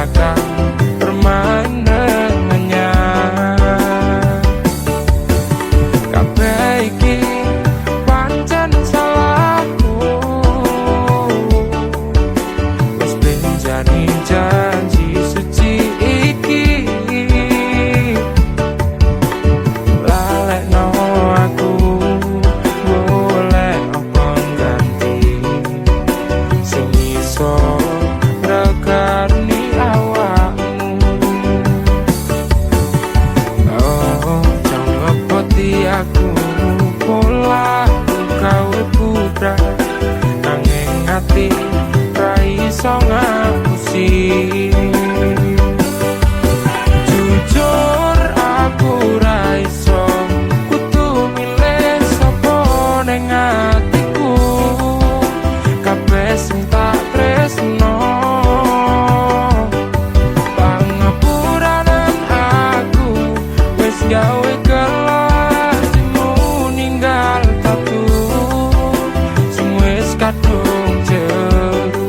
silakan bermain dengannya. Kabeh iki pancen salahku, wis benjani janji suci iki. Lalekno aku boleh apa ganti sing iso regani awakmu. Oh, jangan ngepoti aku pola gawe putra nanging ati ra iso ngapusi. Jujur aku ra iso kudu milih sapa ning atiku. Kabeh sing tak tresno pangapuranan aku wis gawe kelasimu ninggal tatu sing wis kadung jeru.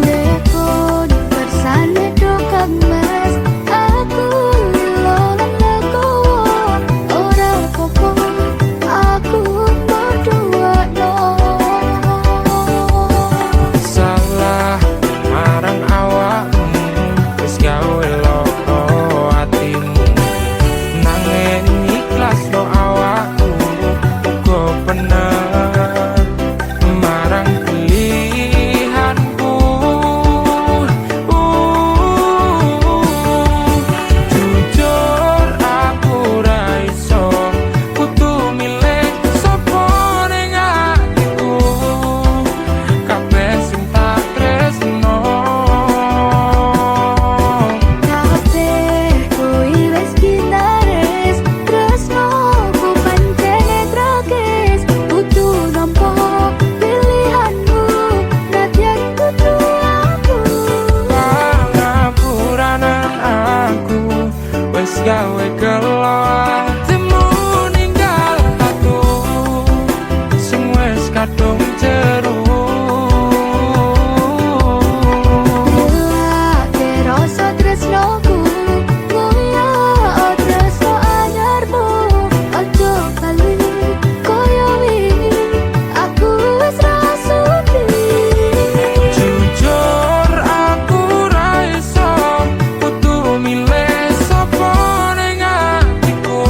Dekon bersane dokak mas, aku lolan legowo. Ora popo, aku berdua no. Salah marang awakmu wis gawe loro atimu, nanging ikhlasno awakku uga bener marang pilihanku. Jujur aku ra iso kudu milih sapa ning atiku. Kabeh sing tak tresno Kabeh kuwi wis ginares, tresnoku pancene tragis. Kudu nampa pilihanmu, nadyan kudu aku. pangapuranan aku wis gawe gelo atimu ninggal tatu sing wis kadung jeru. Delake rasa tresnoku, koyo tresno anyarmu. Ojo bali koyo wingi, aku wis ra sudi. Jujur aku ra iso kudu milih sapa ning atiku.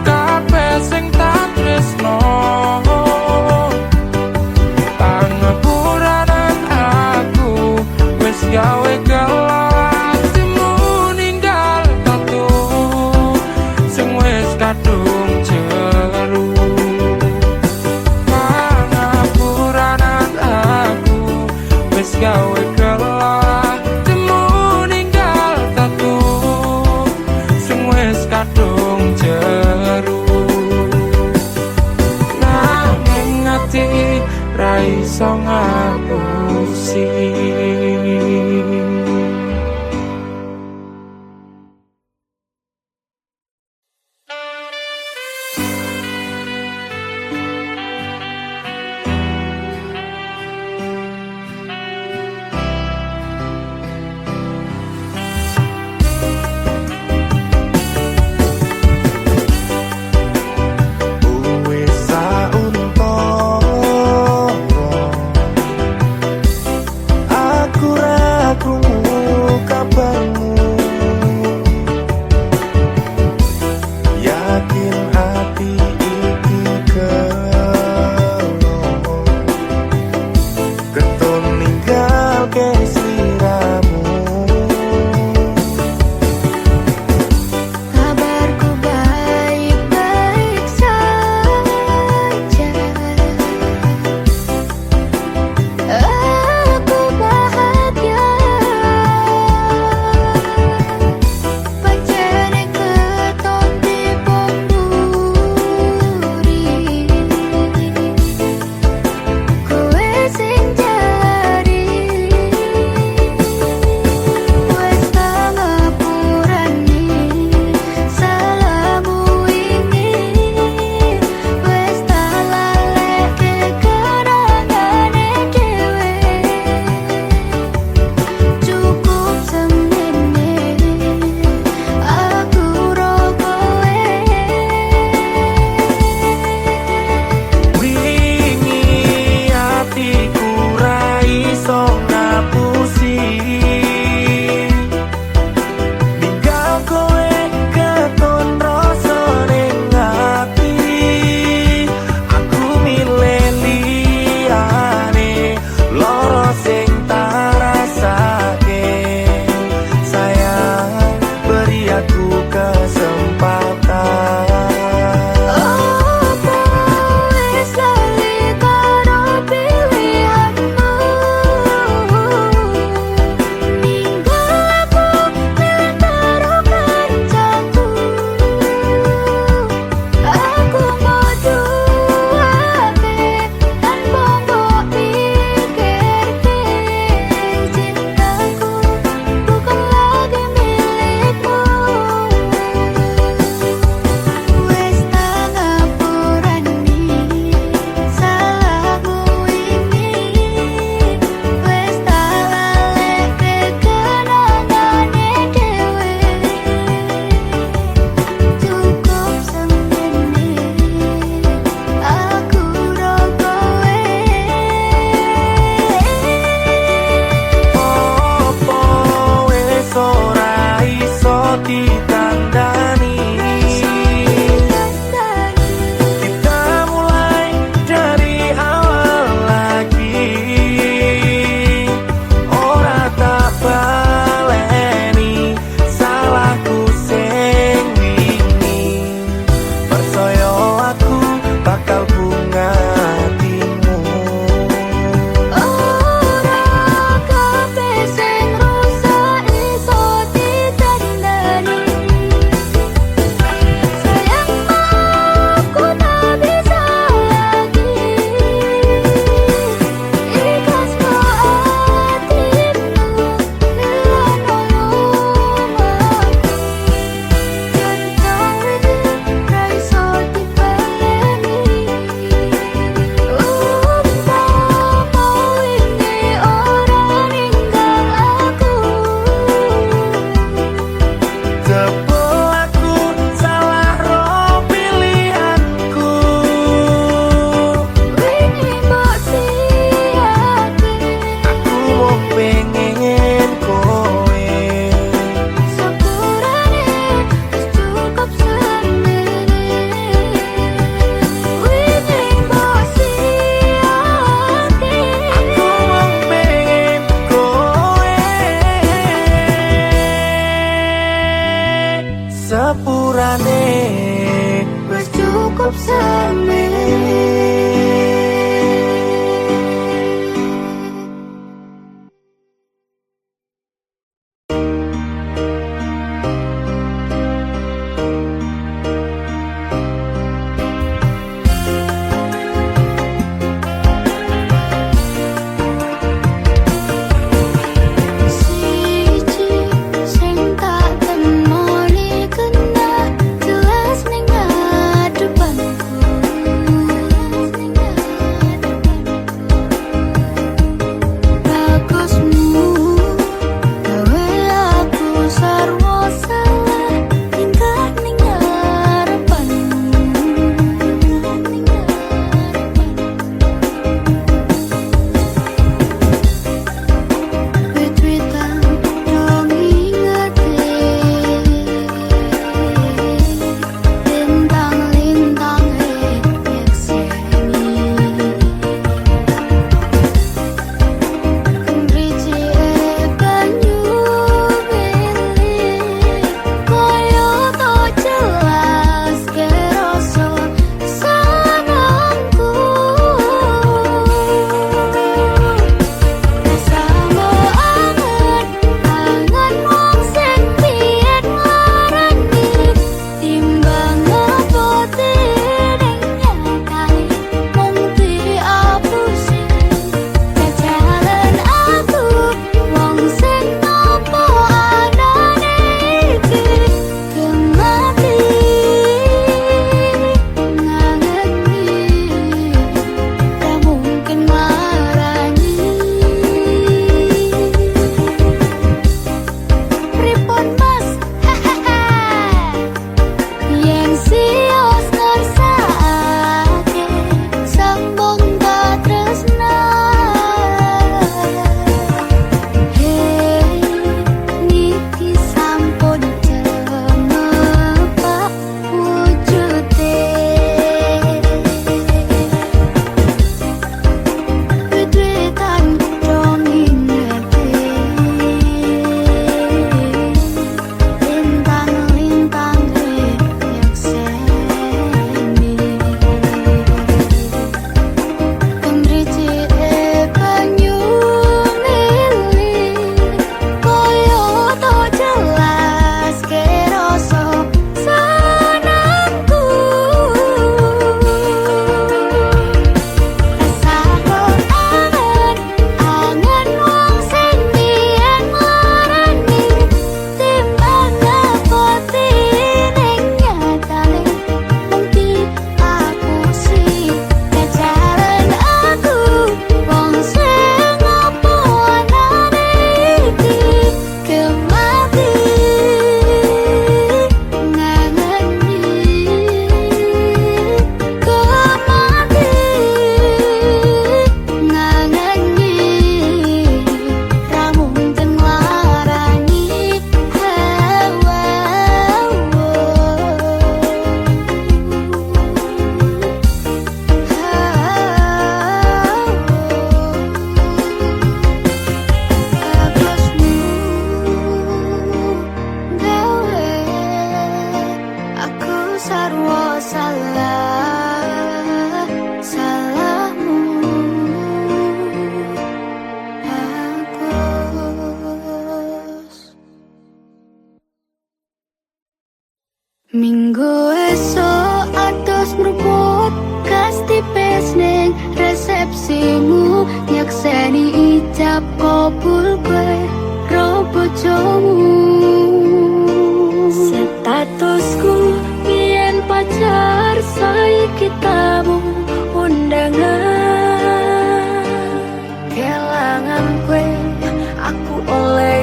Kabeh sing tak tresno pangapuranan aku wis gawe gelo atimu ninggal tatu sing wis kadung jeru. Pangapuranan aku wis gawe gelo atimu ninggal tatu sing wis kadung jeru. Nanging ati ra iso ngapusi. Wis sauntara aku ra krungu kabarmu, yakin ati iki gelo keton ninggal ke sliramu. Kabarku baik-baik saja. Aku bahagia. Pancene keton diponduri. Kowe sing jari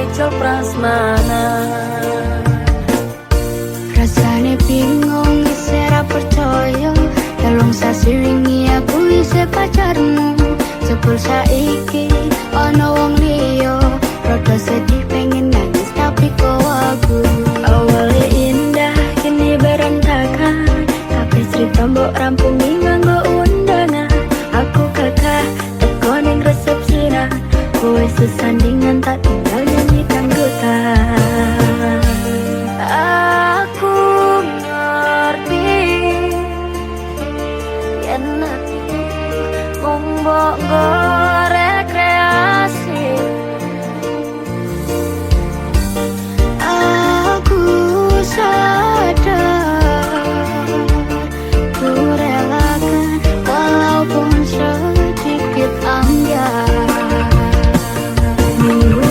ijol prasmanan. Rasane bingung isih ra percaya, telung sasi wingi aku isih pacarmu. Jebul saiki ana wong liya, rada sedih pengen nangis tapi kok aku. Awalnya indah kini berantakan, tapi cerita mbok rampungi nganggo undangan. Aku kakak teko ning resepsinan, kowe sesandingan tak tinggal nyanyi dangdutan. Aku ngerti yen ati mung mbok nggo rekreasi. Aku sadar ku relakan walaupun sedikit ambiar. Minggu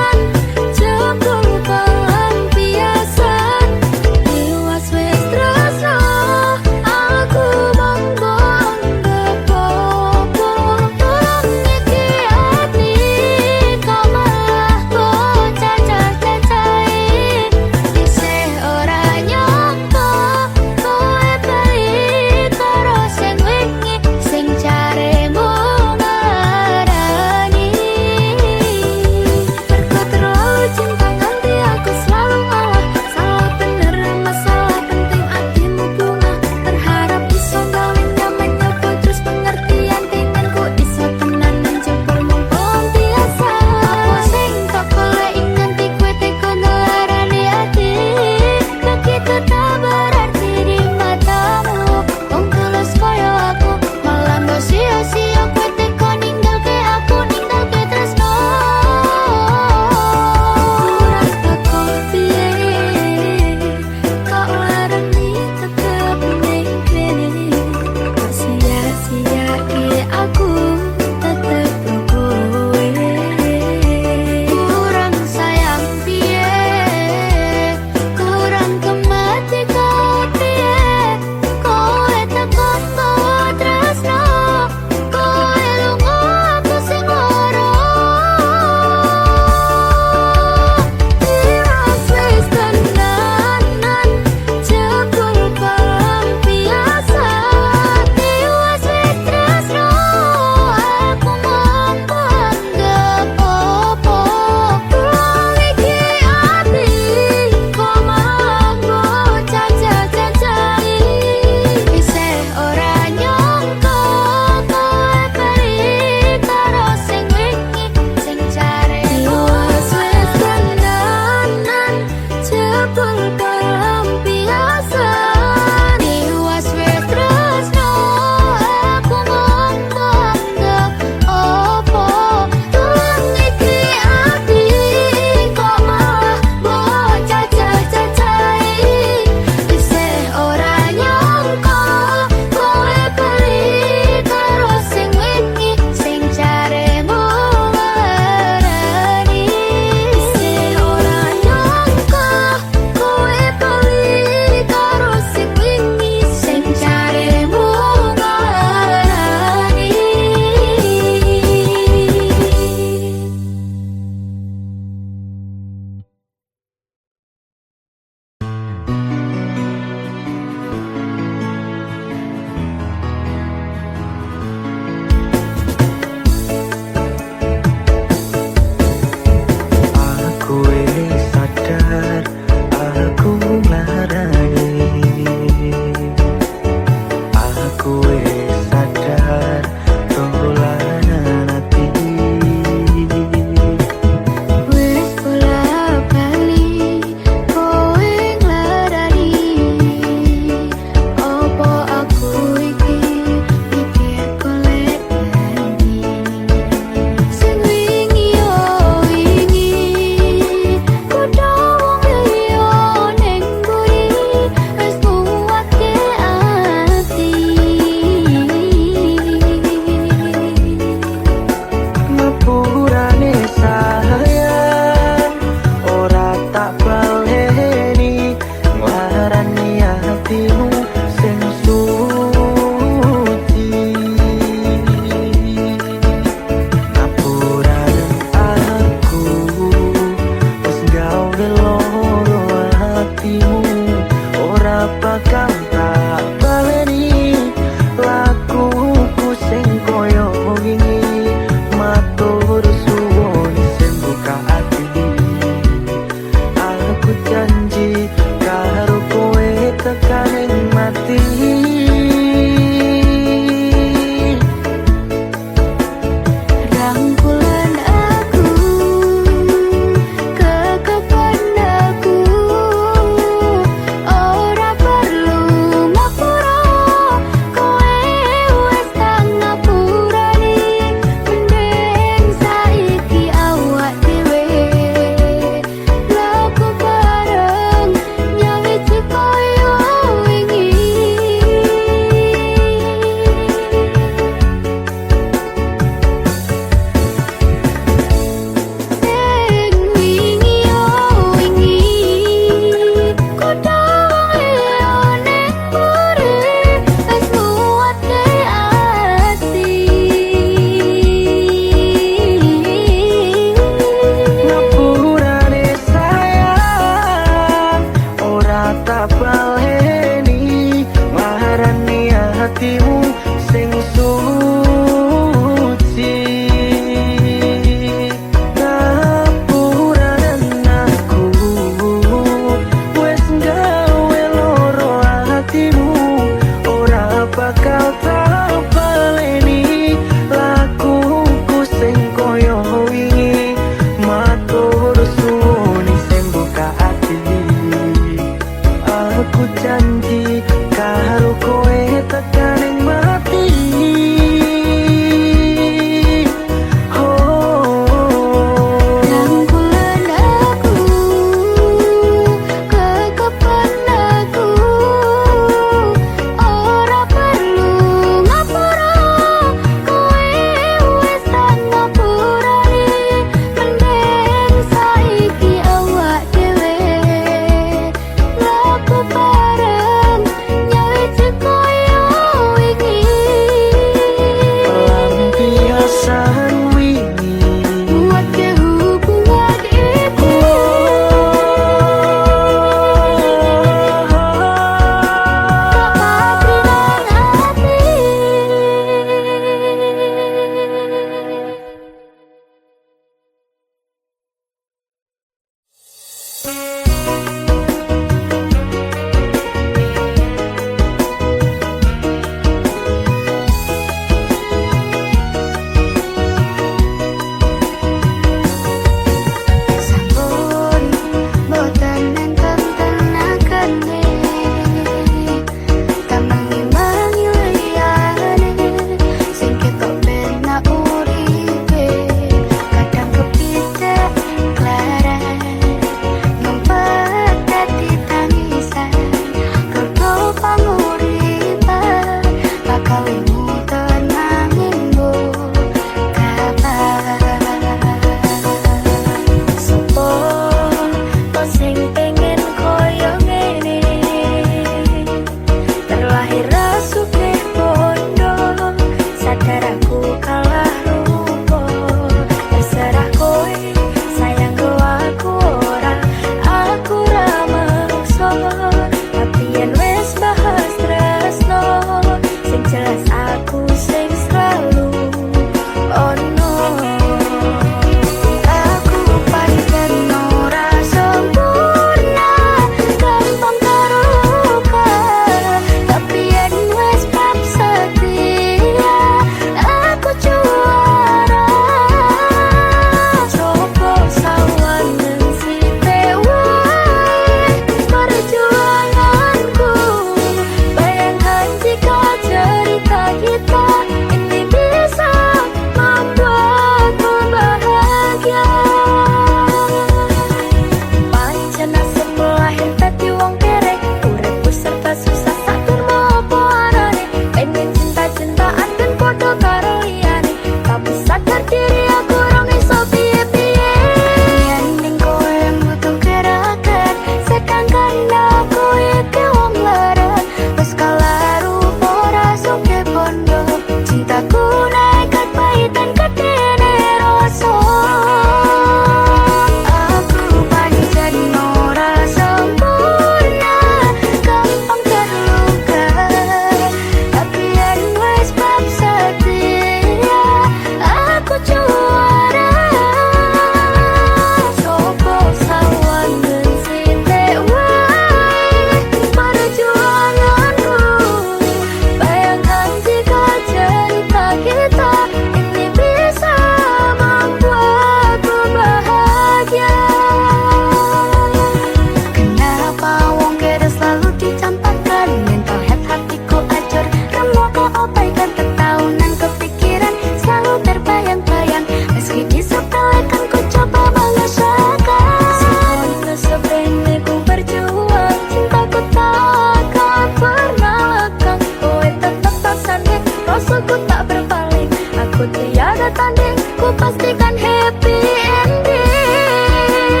Aku tiada tanding, ku pastikan happy ending.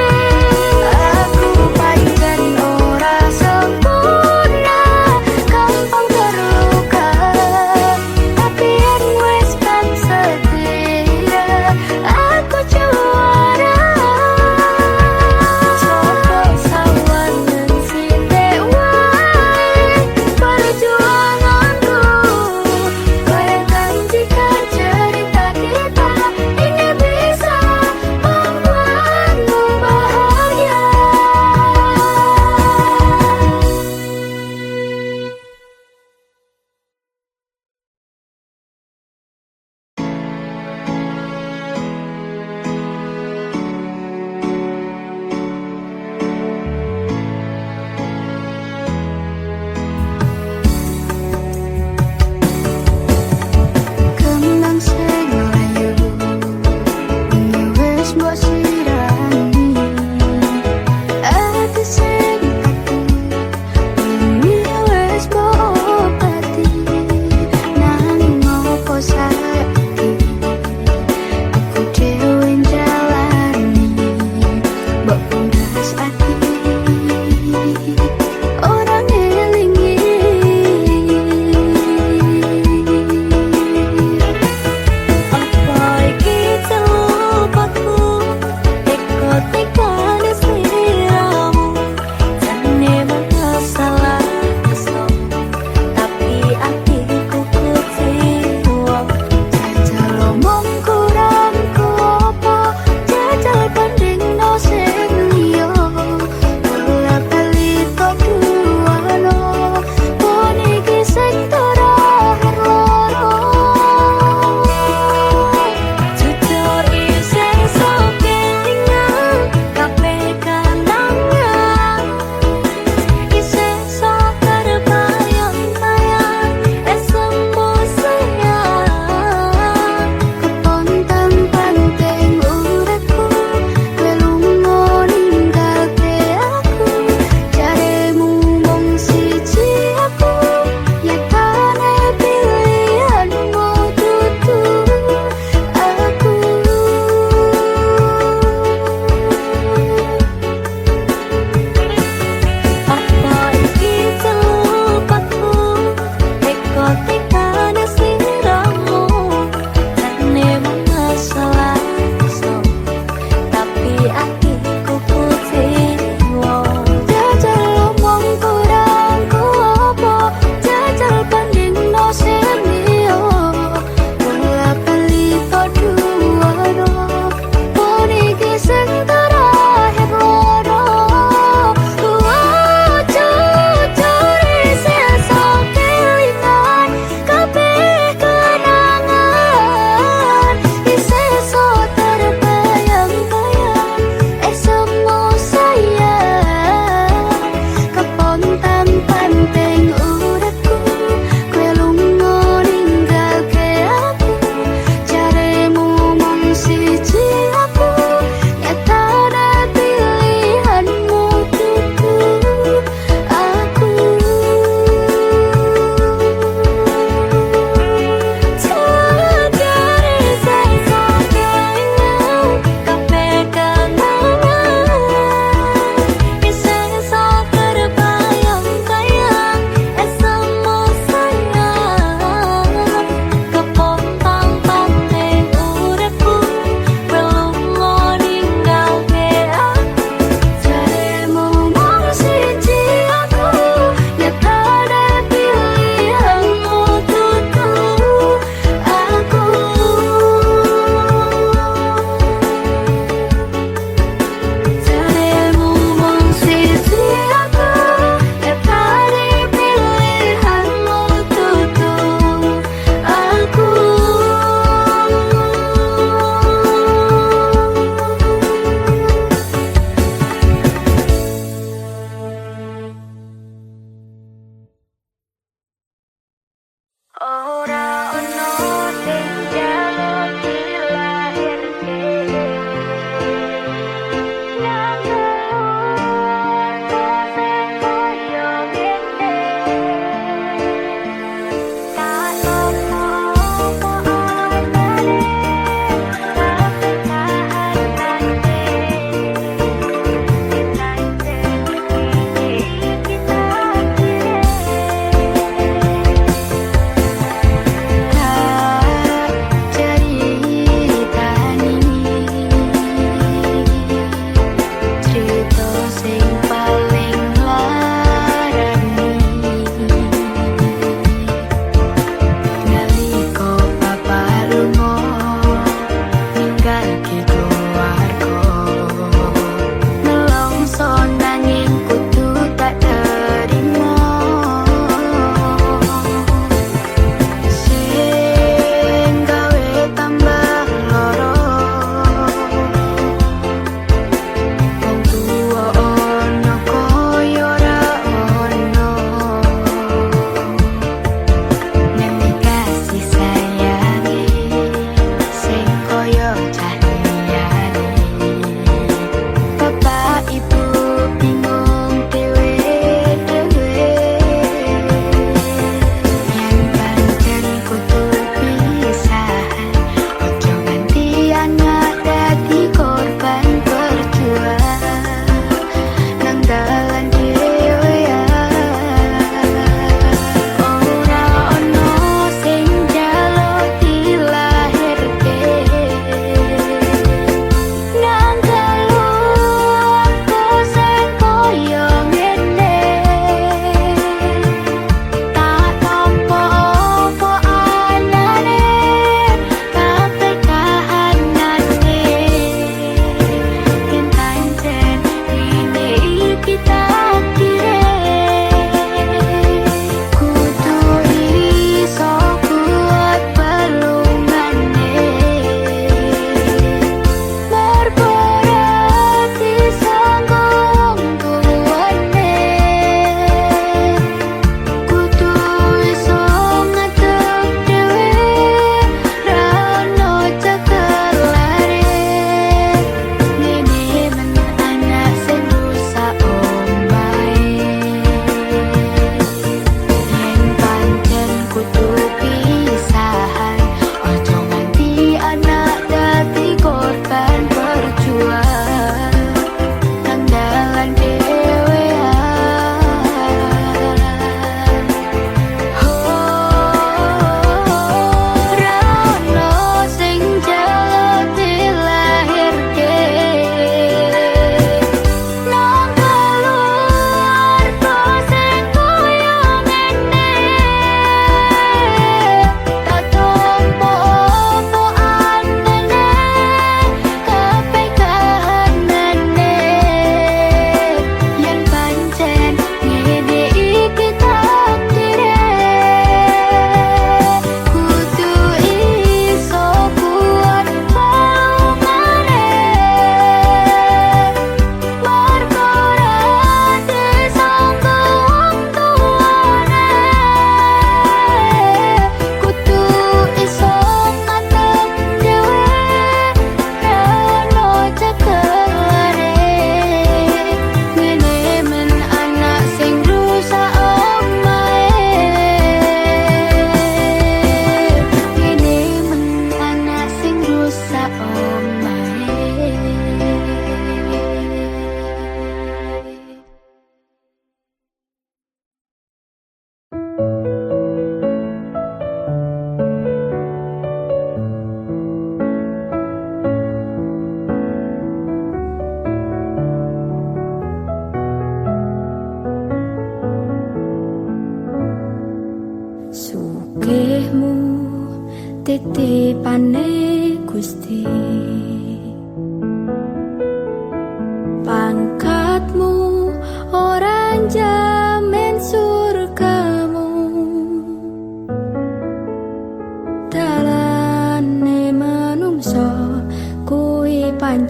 Aku pahit dan ora sempurna, gampang terluka. Tapi yen wis kan setia, aku juara. Coba sawangan sithik wae perjuanganku. Bayangkan jika cerita kita ini bisa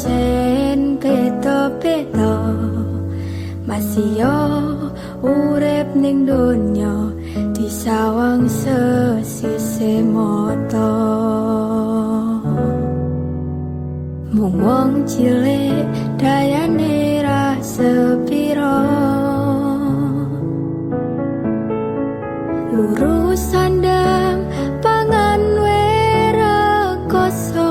pancen beda-beda masih yo urip ning donya disawang sesise mata mung wong cilik dayane ra sepiro lurus sandang pangan werekoso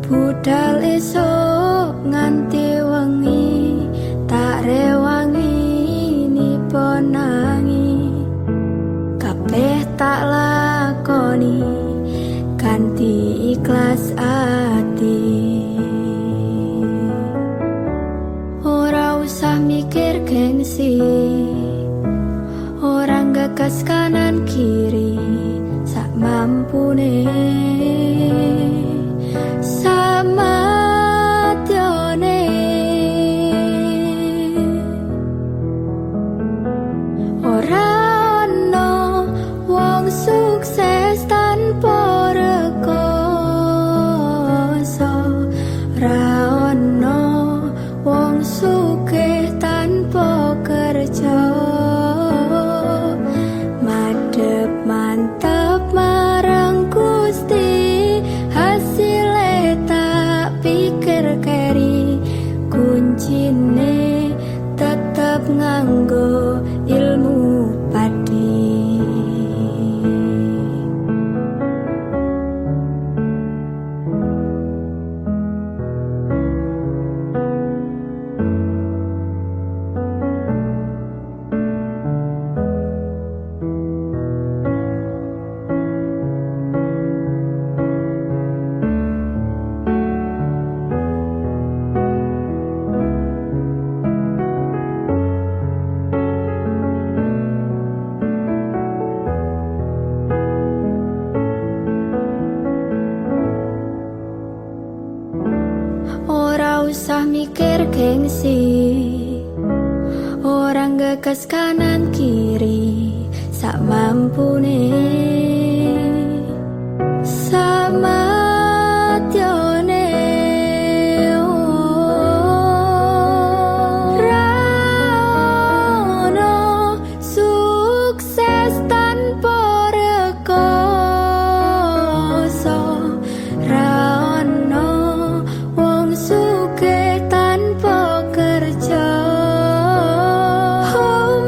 budal esok nganti wengi tak rewangi niponangi kabeh tak lakoni kanthi ikhlas ati ora usah mikir gengsi orang gagas kanan kiri sak mampune sama tione ora ono wong sukses tanpa rekoso ora ono wong sugih tanpa kerja mantep marang Gusti hasilnya tak pikir keri kuncine tetep nganggo ilmu padi usah mikir gengsi orang gagas kanan kiri sak mampune sama tione rano sukses tanpa rekoso rano wong sugih tanpa kerja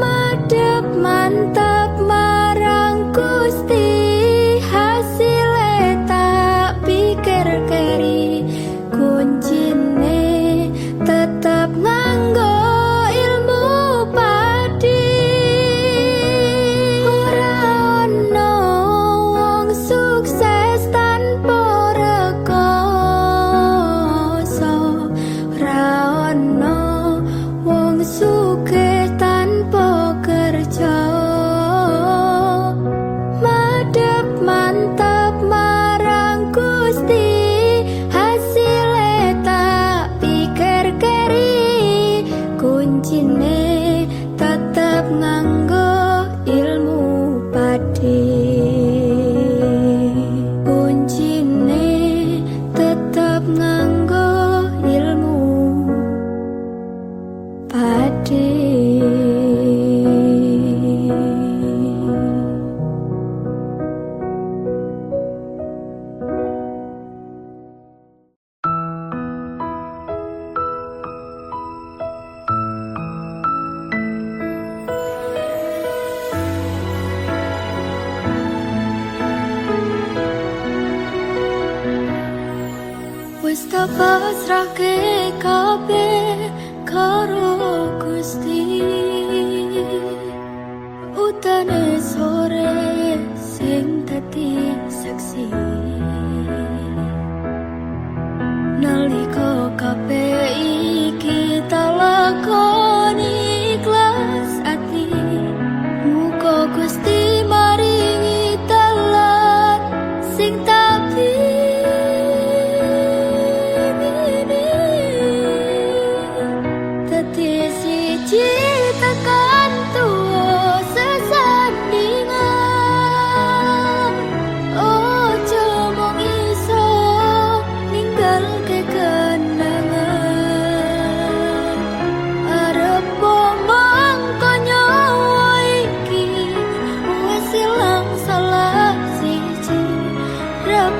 madhep mantap marang Gusti hasilnya tak pikir keri kuncine tetep nganggo ilmu padi ora ono wong sukses tanpa rekoso ora ono wong sugih tanpa kerja madhep mantap marang Gusti hasilnya tak pikir keri kuncine tetep nganggo ilmu padi kuncine tetep nganggo ilmu padi wis tak pasrahke kabeh karo Gusti utane sore sing dadi saksi nalika kabeh iki tak lakoni ikhlas ati muga Gusti maringi dalan sing tak tekan tuwa sesandingan ojo mung iso ninggal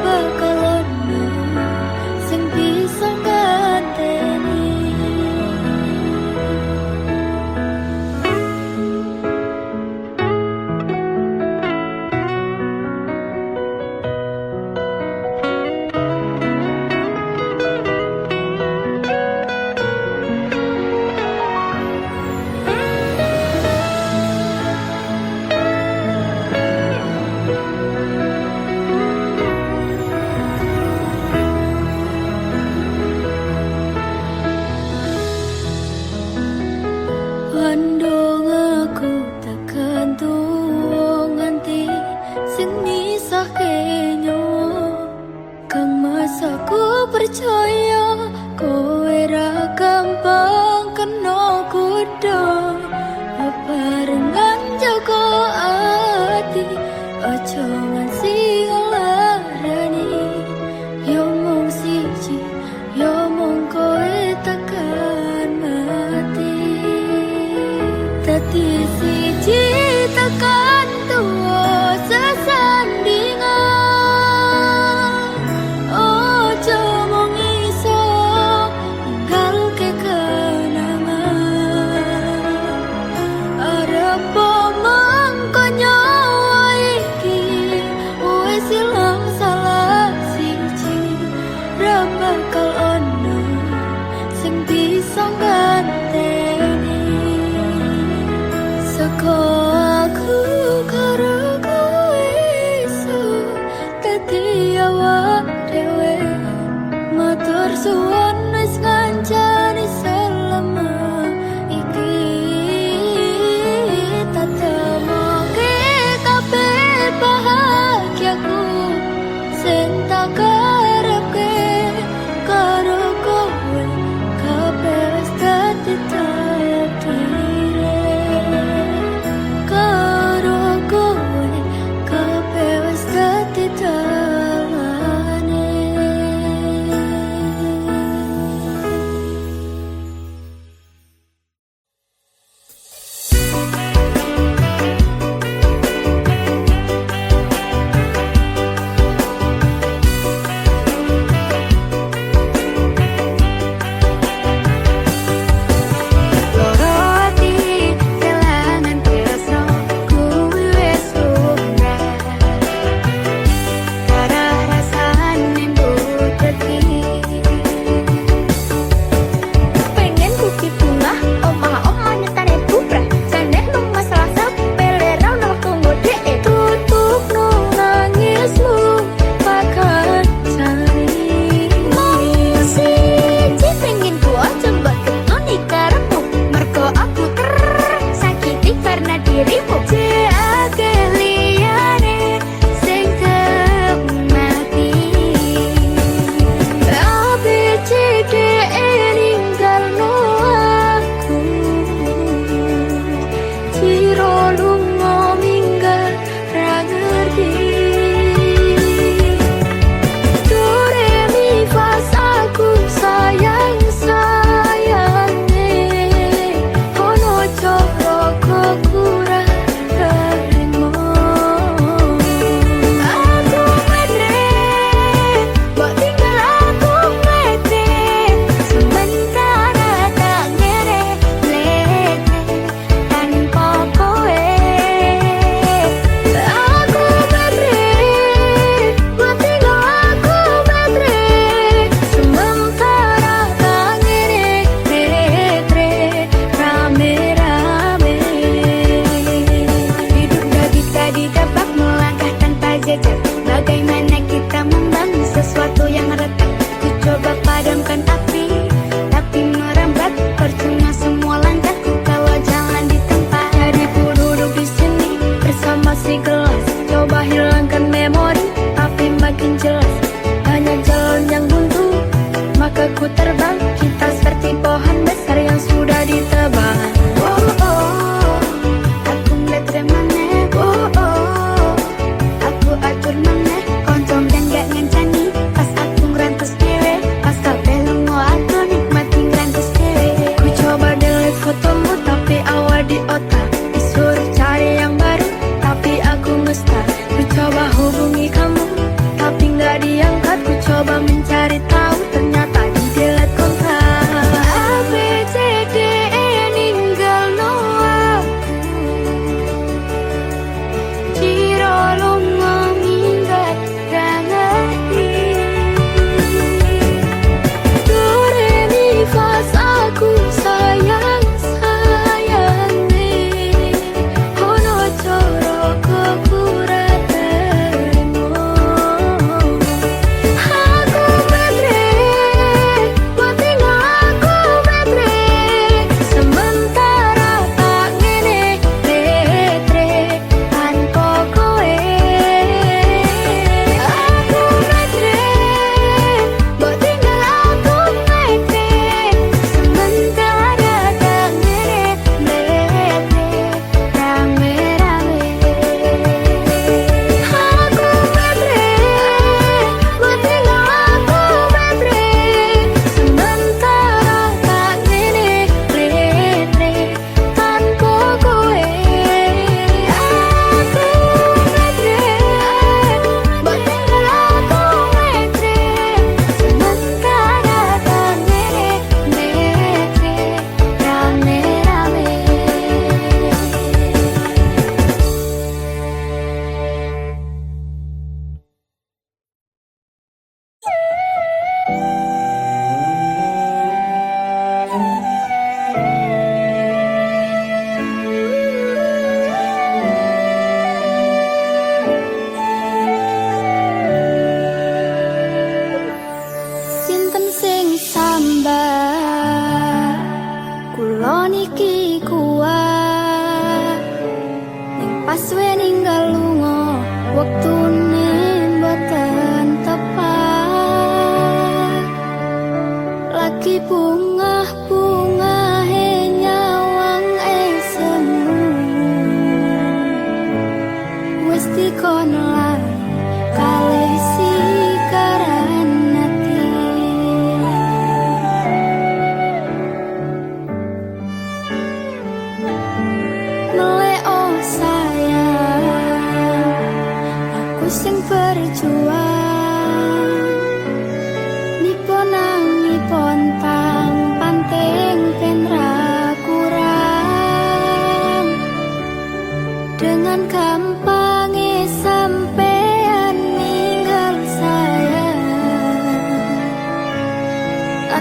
bakal ono sing bisa ngateni. Pandang aku takkan tuwa nganti sing misahke nyawa. Kang Mas aku percaya kowe ra gampang kena godha. Bebarengan jaga ati aja nganti ngelarani. Yo mung siji, yo mung kowe tekan mati. Dadi siji tekan tuwa sesandingan. Ojo mung iso ninggalke kenangan. Arep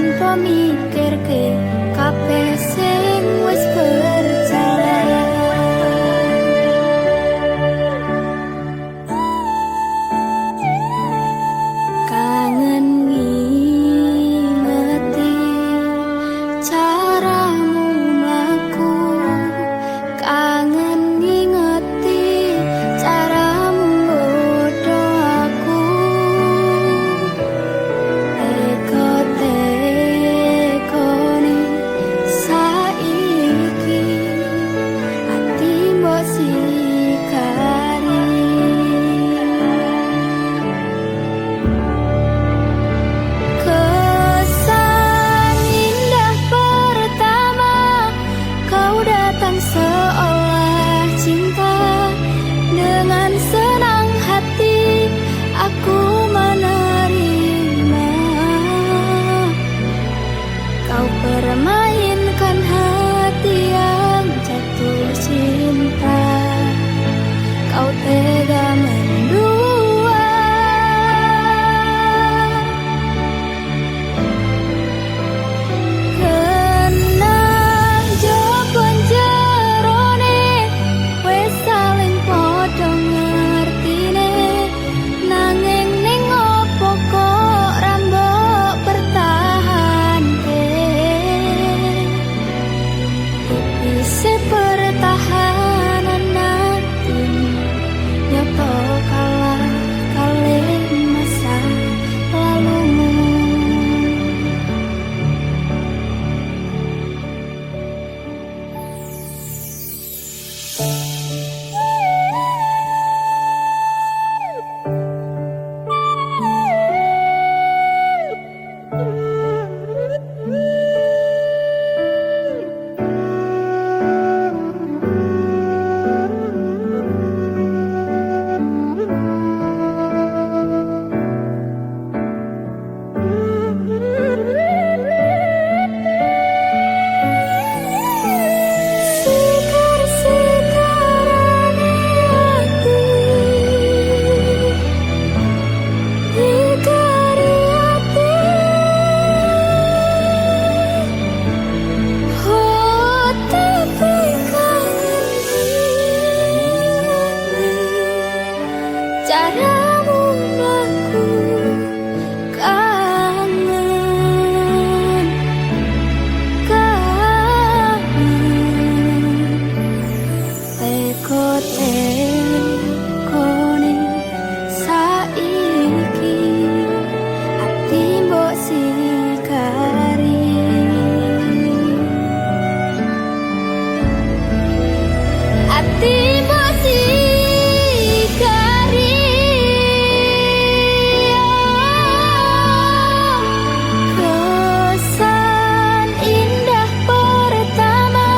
tanpa mikirke kabeh sing wis berjalan. Kangen ngingeti caramu mlaku, kangen ngingeti caramu nggodha aku. Teko-tekone saiki ati mbok sikari. Kesan indah pertama, kau datang seolah cinta. Dengan senang hati aku menerima. Kau permainkan hati yang jatuh cinta. Kau tega mendua. Kenang jawaban jerone, wes saling padha ngertine. Nanging ning opo kok ra mbok pertahanke. Tipise pertahanan atimu, nyoto kalah kalih masa lalumu. Sekar-sekarane ati, ikari ati. Oh, tapi kangen ngingeti caramu mlaku, kangen, kangen. Teko-tekone saiki ati mbok sikari. Ati mbok sikari. Kesan indah pertama,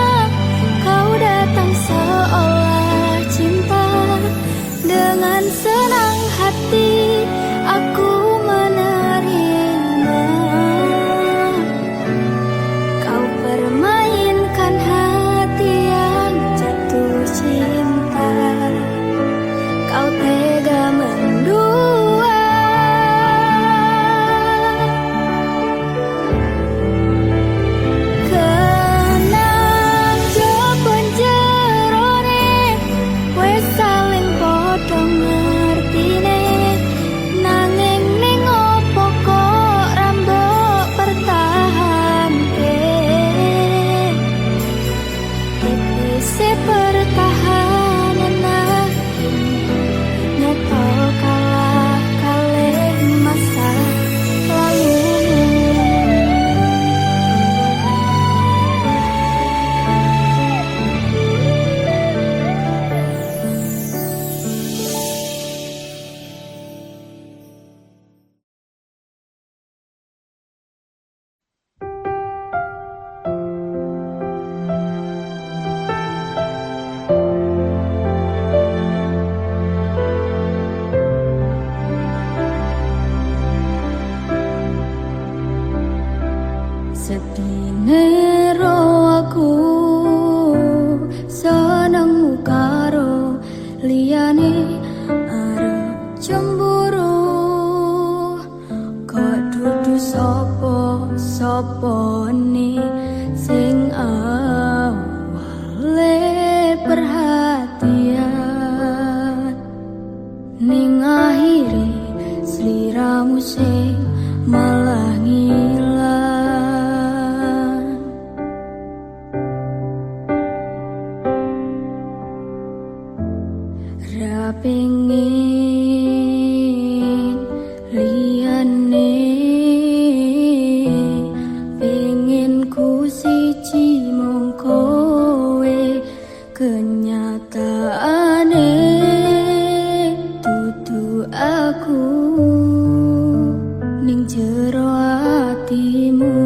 kau datang seolah cinta. Dengan senang hati aku menerima. Kau permainkan hati yang jatuh cinta. Kau tega mendua. Kenang jawaban jerone, wes saling padha ngertine. Nanging ning opo kok ra mbok pertahanke. Tipise pertahanan atimu, nyoto kalah kalih masa lalumu. Sedine ro aku senengmu karo liyane arep cemburu. Kok dudu sapa sopone sing awale perhatian ning akhire sliramu sing malah ngilang. Ra pengin liyane, pengin ku siji mung kowe, kenyataane dudu aku ning jero atimu.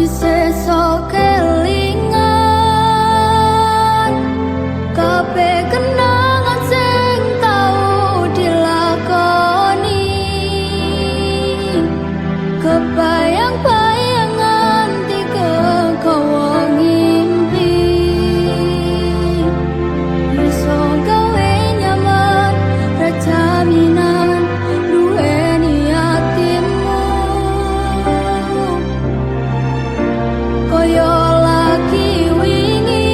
Isih sok kelingan kabeh kenangan sing tau dilakoni, kebayang-bayangan dikegawa ngimpi, iso gawe nyaman rajaminan duweni atimu. Koyo lagi wingi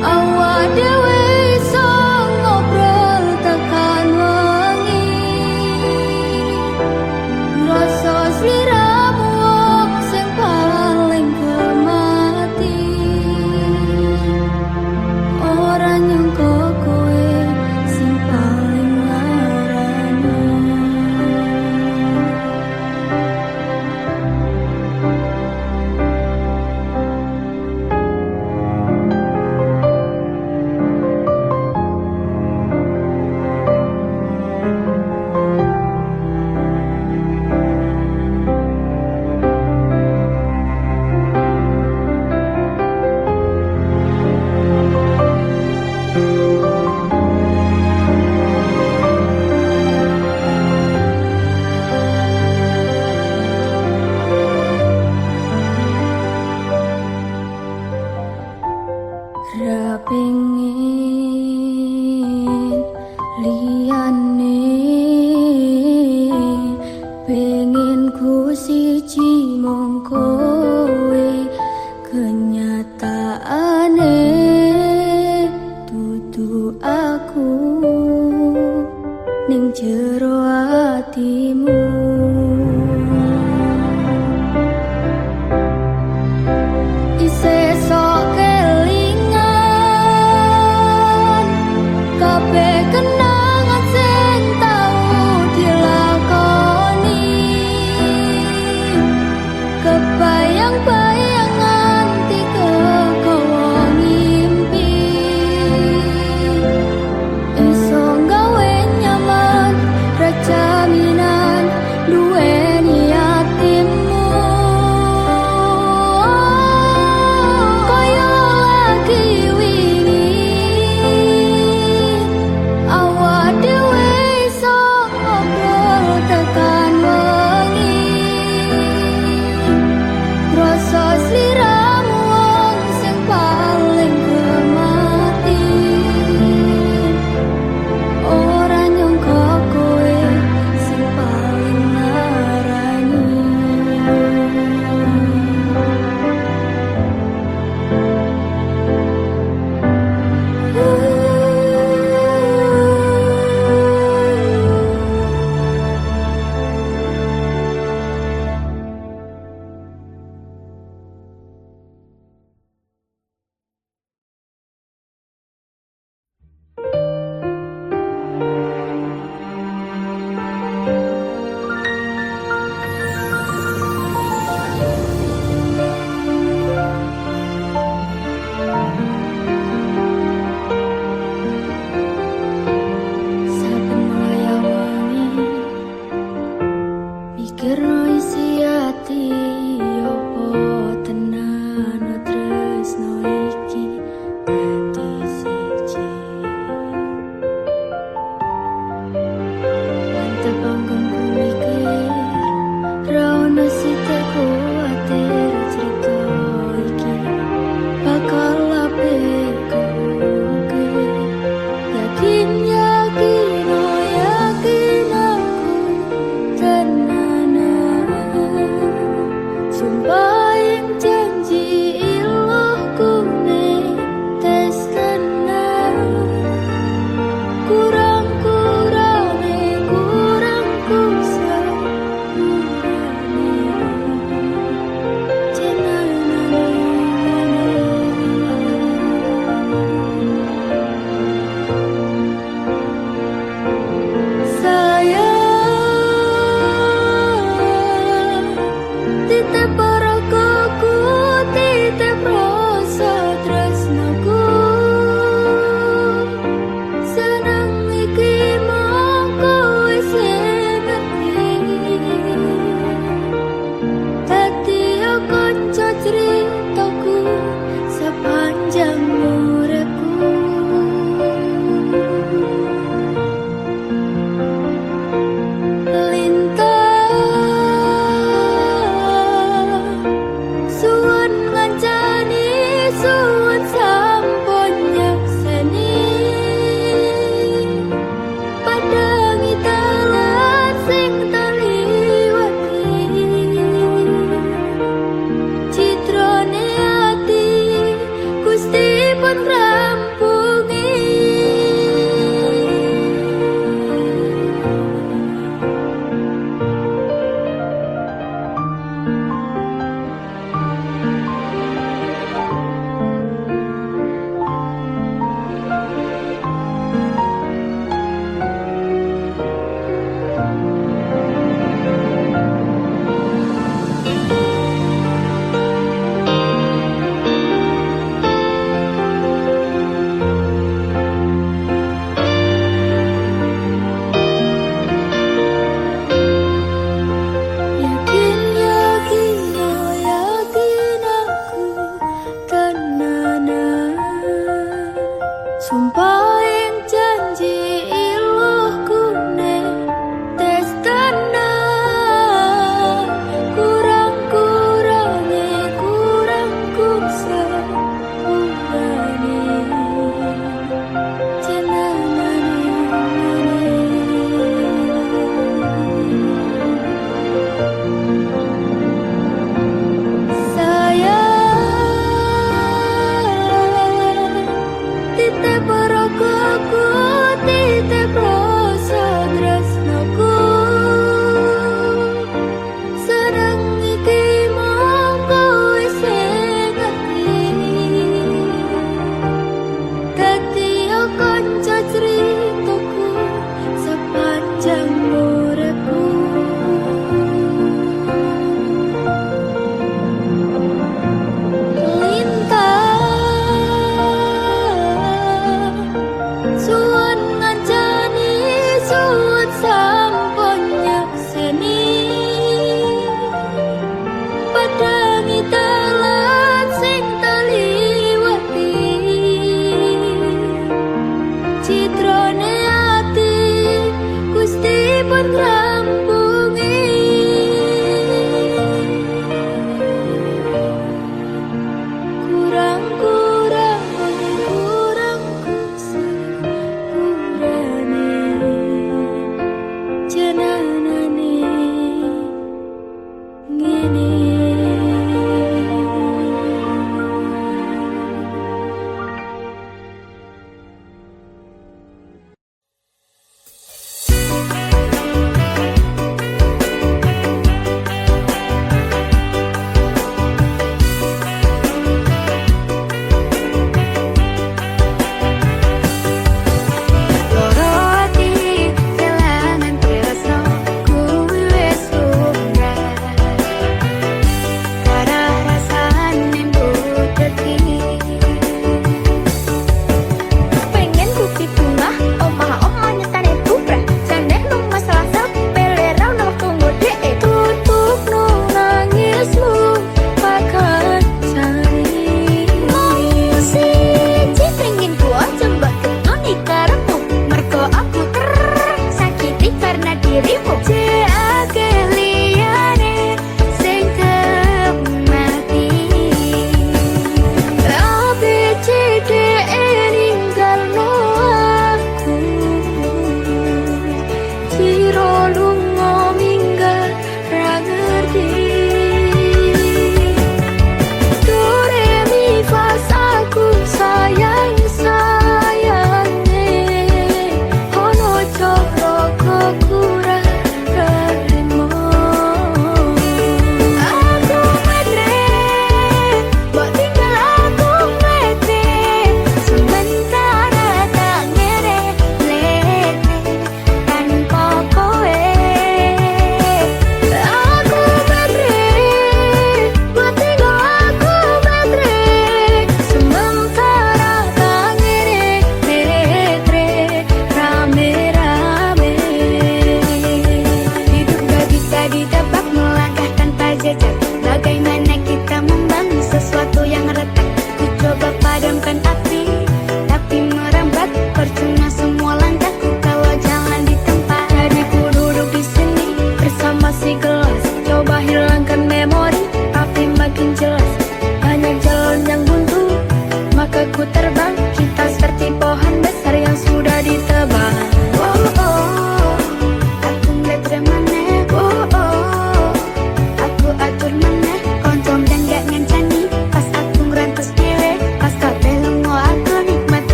awak dhewe iso ngobrol tekan wengi, rasa sliramu sing paling kemati, ora nyangka kowe sing paling larani. Ra pengin liyane, pengin ku siji mung kowe, kenyataane dudu aku ning jero atimu. Isih sok kelingan kabeh kenangan sing tau dilakoni, kebayang-bayangan dikegawa ngimpi, iso gawe nyaman rajaminan Sumpah yang janji iluh kune tes tenang kurang-kurangnya kurang kusepurane jenengan sayang titip roko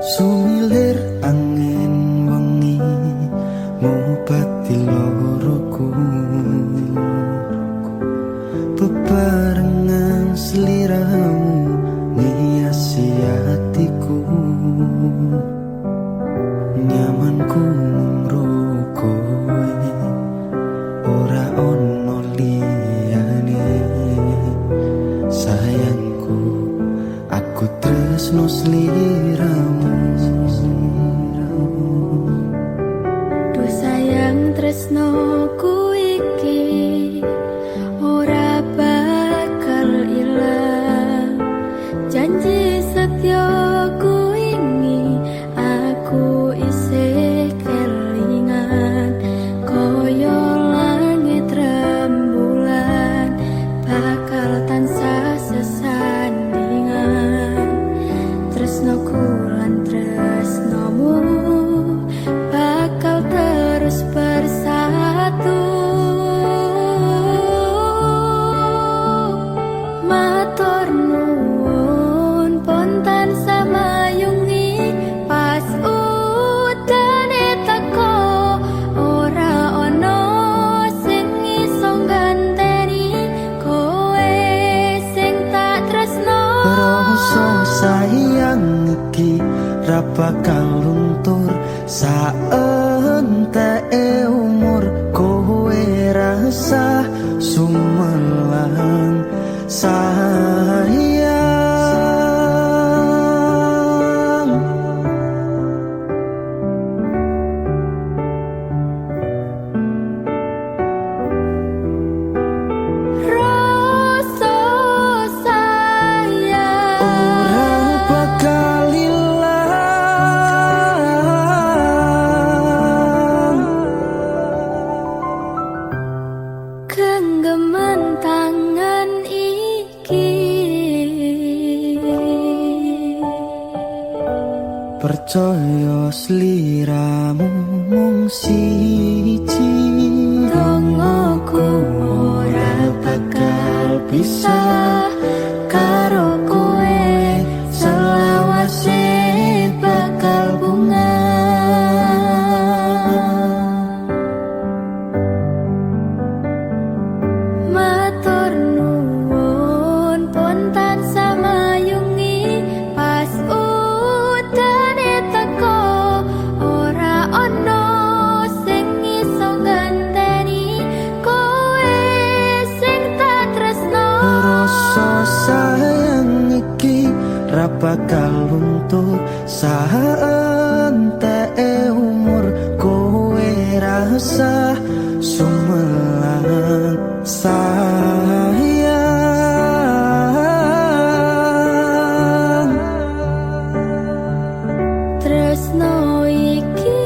Sumilir angin wengi ngobati loroku, bebarengan seliramu ngiasi hatiku. Nyamanku mrokoe ora ono liyane. Sayangku aku tresno sliramu. Duh sayang tresnoku iki ora bakal ilang. Janji setyaku ini aku isih kelingan. Koyo langit rembulan bakal tansah sesandingan. Tresnoku lan tresnomu bakal terus bersatu. Matur nuwun pontan samayungi pas udane teko. Ora ono sing iso ngganteni kowe sing tak tresno. Rasa sayang iki ra bakal luntur saenteke umur. Kowe rasa sumelang sayang. Rasa sayang Ora bakal ilang. genggaman tangan iki. Percaya sliramu mung siji. Dongoku ora bakal bisa karo kowe. Selawase bakal bunga. Matur nuwun pontan samayungi pas udane teko. Ora ono sing iso ngganteni kowe sing tak tresno. Rasa sayang iki ra bakal luntur saenteke umur. Kowe rasa sumelang sayang. Tresno iki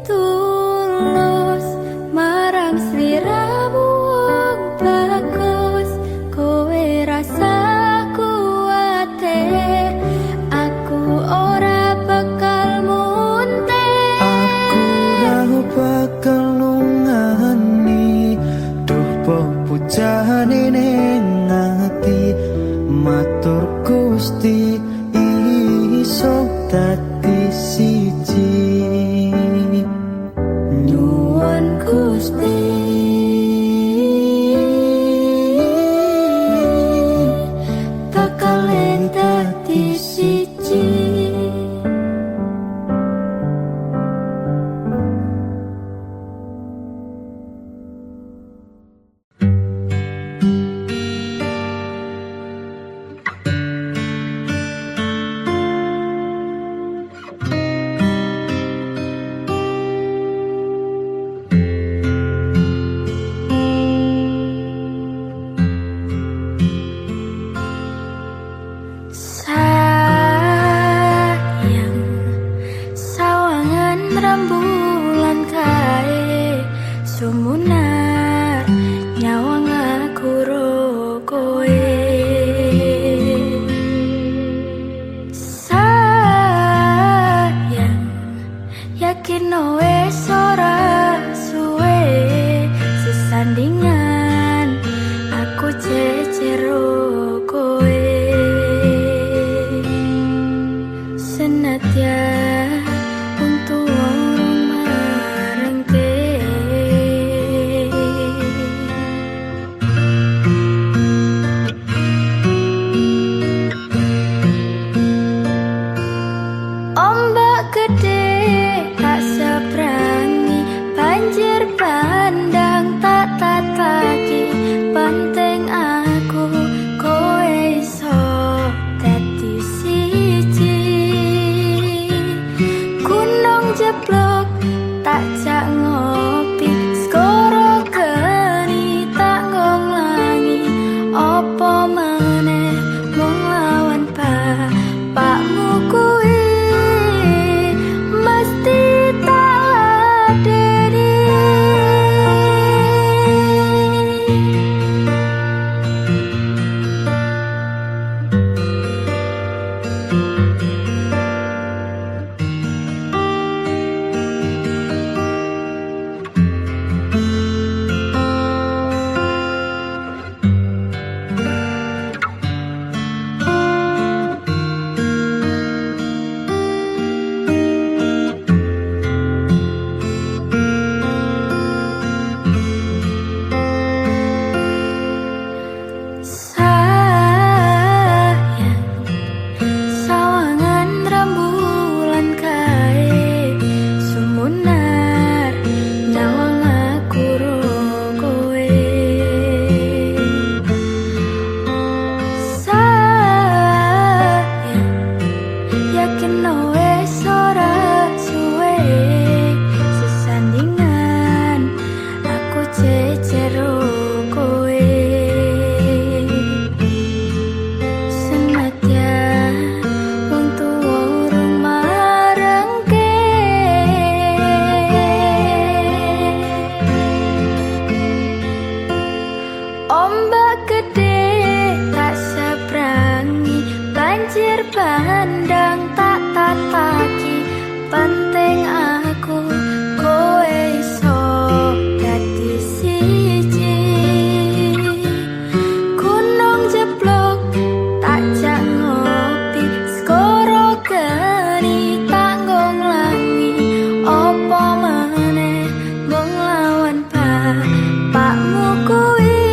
tulus marang sliramu wong bagus. Kowe rasa kuwatir aku ora bakal muntek. Aku ra bakal nungani, duh pepujane ning ati. Matur Gusti iso dadi siji. Nyuwun Gusti bakal dadi siji. Sayang, sawangan rembulan kae sumunar nyawang aku ro kowe. Sayang, yakin wes ora suwe sesandingan aku cecero kowe. senadyan wong tuwa marengke. Ombak gede tak seberangi, banjir bandang tak tataki, penting aku kowe iso dadi siji. Gunung jeblok tak jak ngopi, skoro geni tak ngonglangi, opo meneh mung lawan bapakmu kuwi. Ombak gede tak seberangi, banjir bandang tak tataki, penting aku kowe iso dadi siji. Gunung jeblok tak jak ngopi, skoro geni tak ngonglangi, opo meneh mung lawan bapakmu kuwi.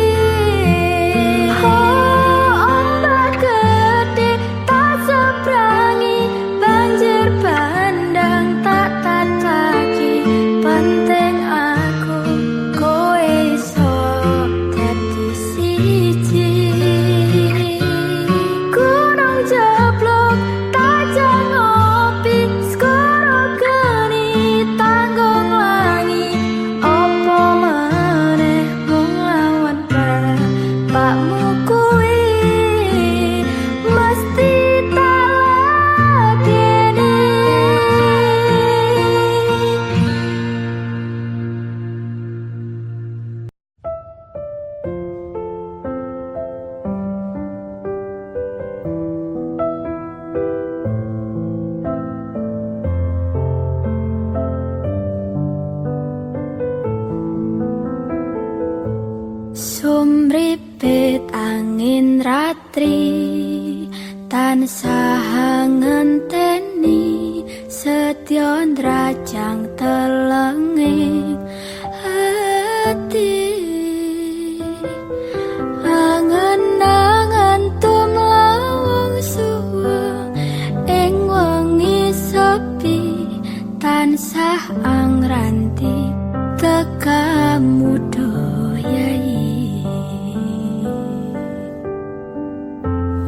Sumripit angin ratri, tansah ngenteni, setya ndrajang telenging ati. Angen-angen tumlawang suwung ing wengi sepi, tansah angranti tekamu doyai.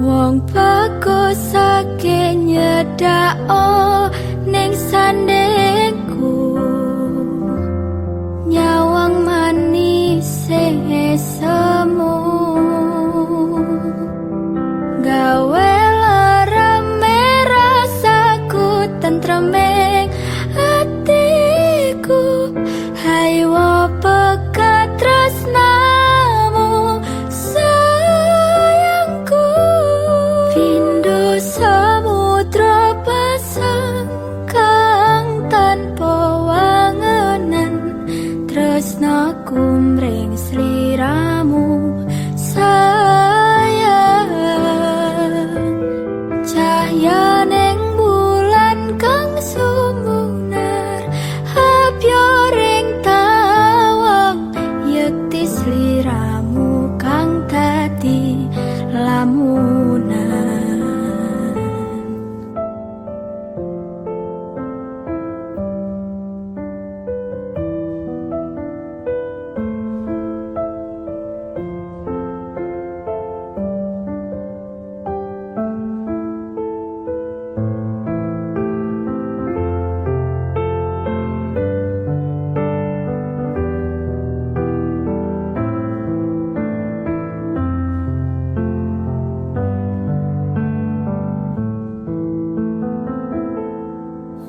Wong bagusake nyedhako ning sandengku, nyawang manis semu, gawe lereme rasaku tentreming atiku. Haiwa pekat tresnamu sayangku, pindho samudra pasang kang tanpa wangenan, tresnaku mring sliramu sayang. Cahya ning bulan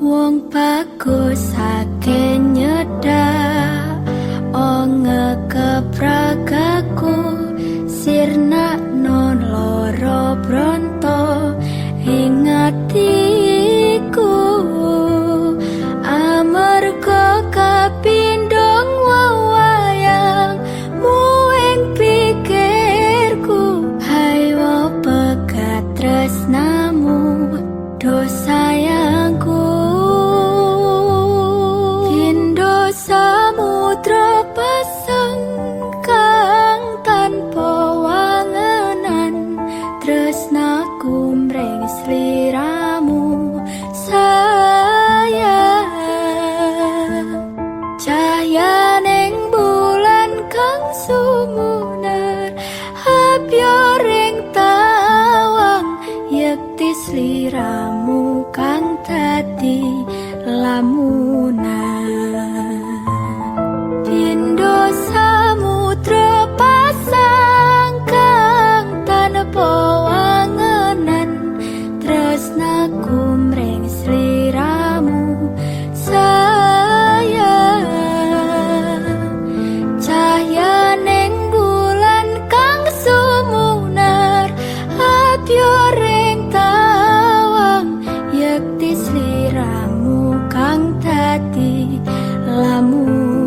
Wong bagus ake nyedak onge kepragaku sirna non loro bronto ing atiku amarga kapindhong wewayang muing pikirku hayo pegat tresnamu do sayangku pindo samudra pasang kang tanpa wangenan tresnaku mring sliramu sayang cahayaning bulan kang sumunar habyo ring tawang yekti sliramu kang dadi lamunan pindo samudra pasang kang tanpa wangenan tresnaku mring sliramu sayang cahayaning bulan kang sumunar habyo ring tawang yekti sliramu kang dadi lamunan.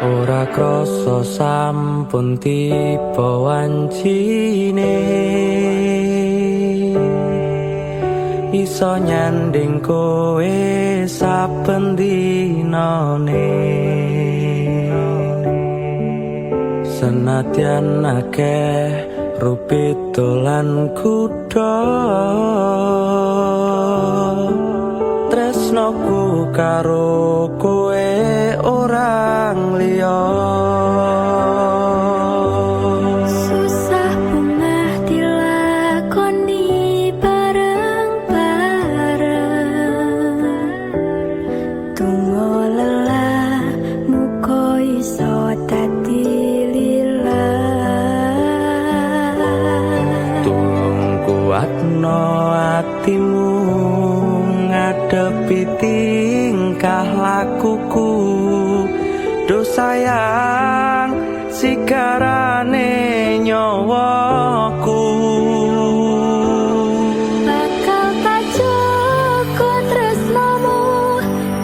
Ora krasa sampun tiba wancine iso nyanding kowe saben dinane senadyan akeh rupit lan kuda tresnoku karo kowe orang liya Susah bungah dilakoni bareng-bareng Tunggu lelah muka iso dadi lilah tulung kuatno atimu ngadepi tingkah lakuku do sayang sigarane nyawaku bakal tak cukup tresnamu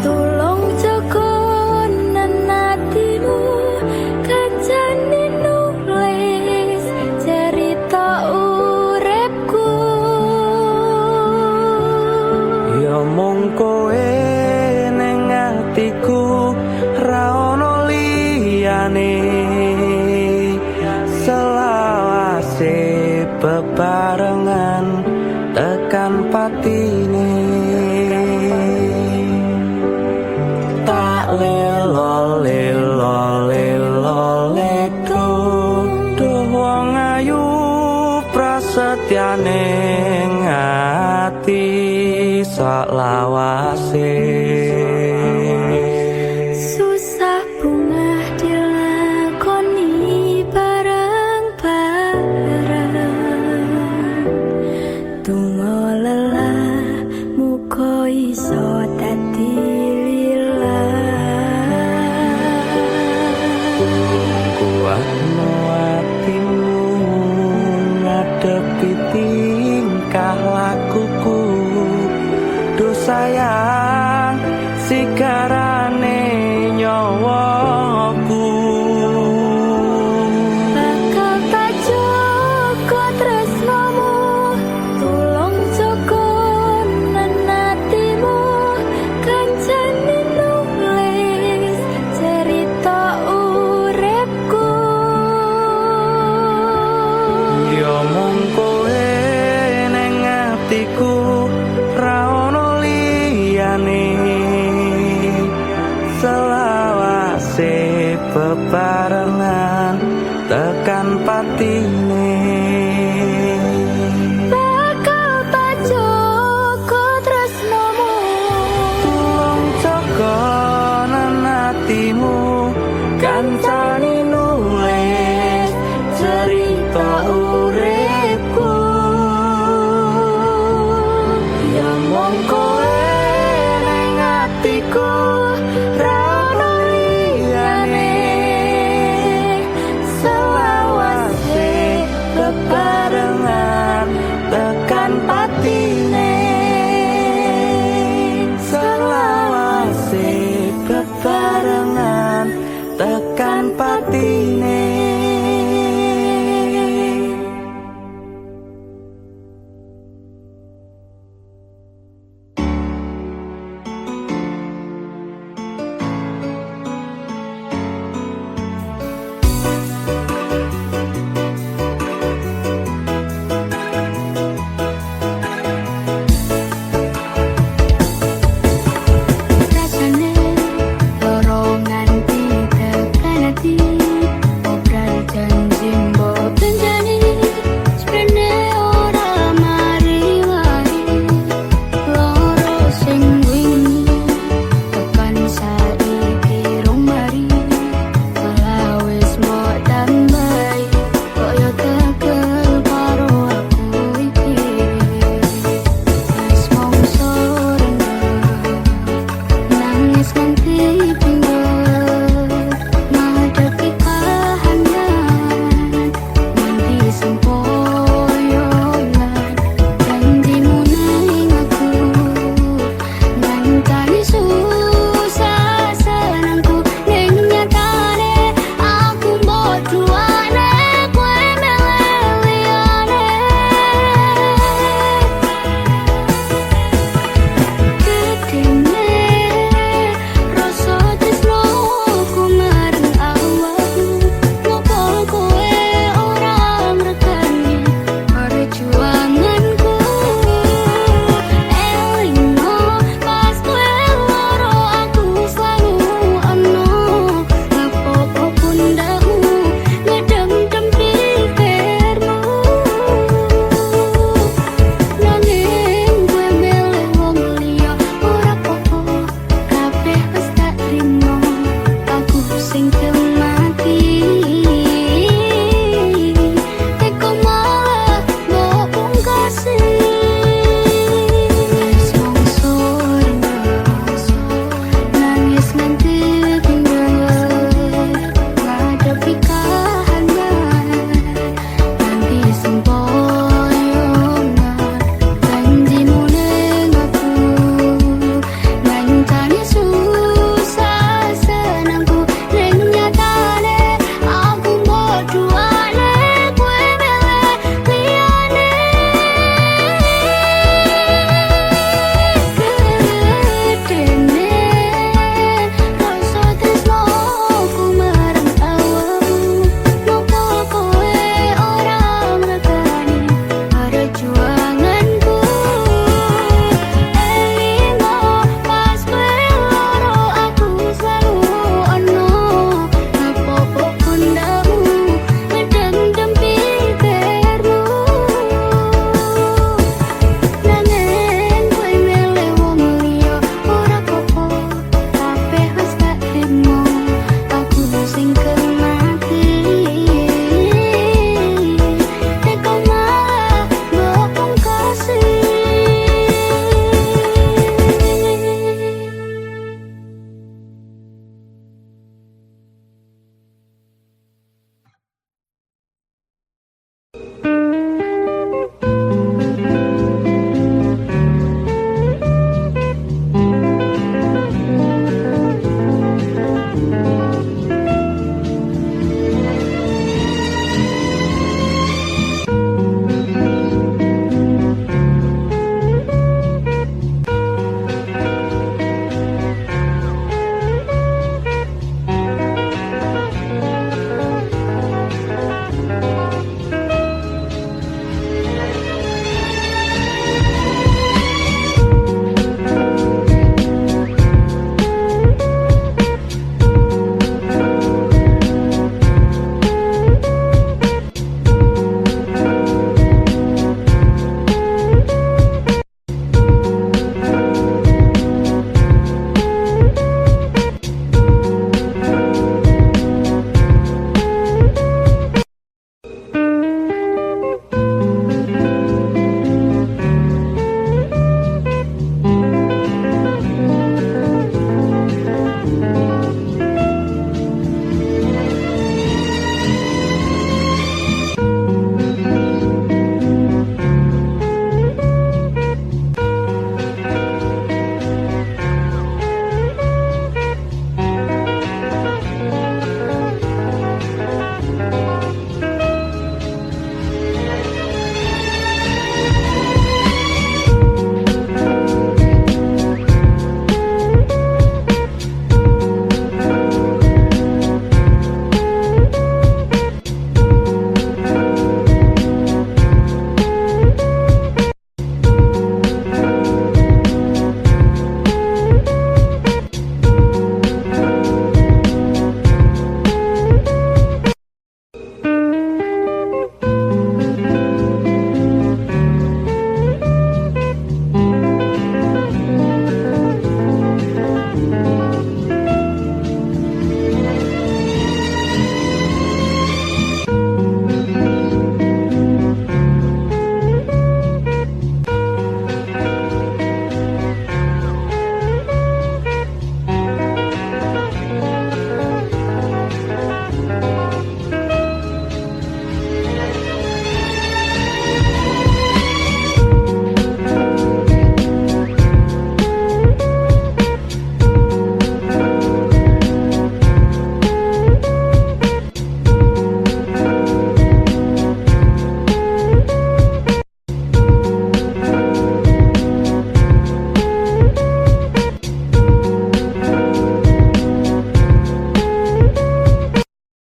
tulung cukup nenatimu kancane nulis cerita uripku ya mung kowe ning atiku ra ono liyane selawase bebarengan tekan patine tak lelo lelo lelo ledo do wong ayu prasetyane ngati saklawase susah bungah dilakoni bareng-bareng tunggu lelah muka iso dadi lilah kuatno atimu ngadepi tingkah lakuku do sayang sigarane nyawaku bakal tak cukup tresnamu tulung cukup nenatimu kancane nulis bebarengan tekan pati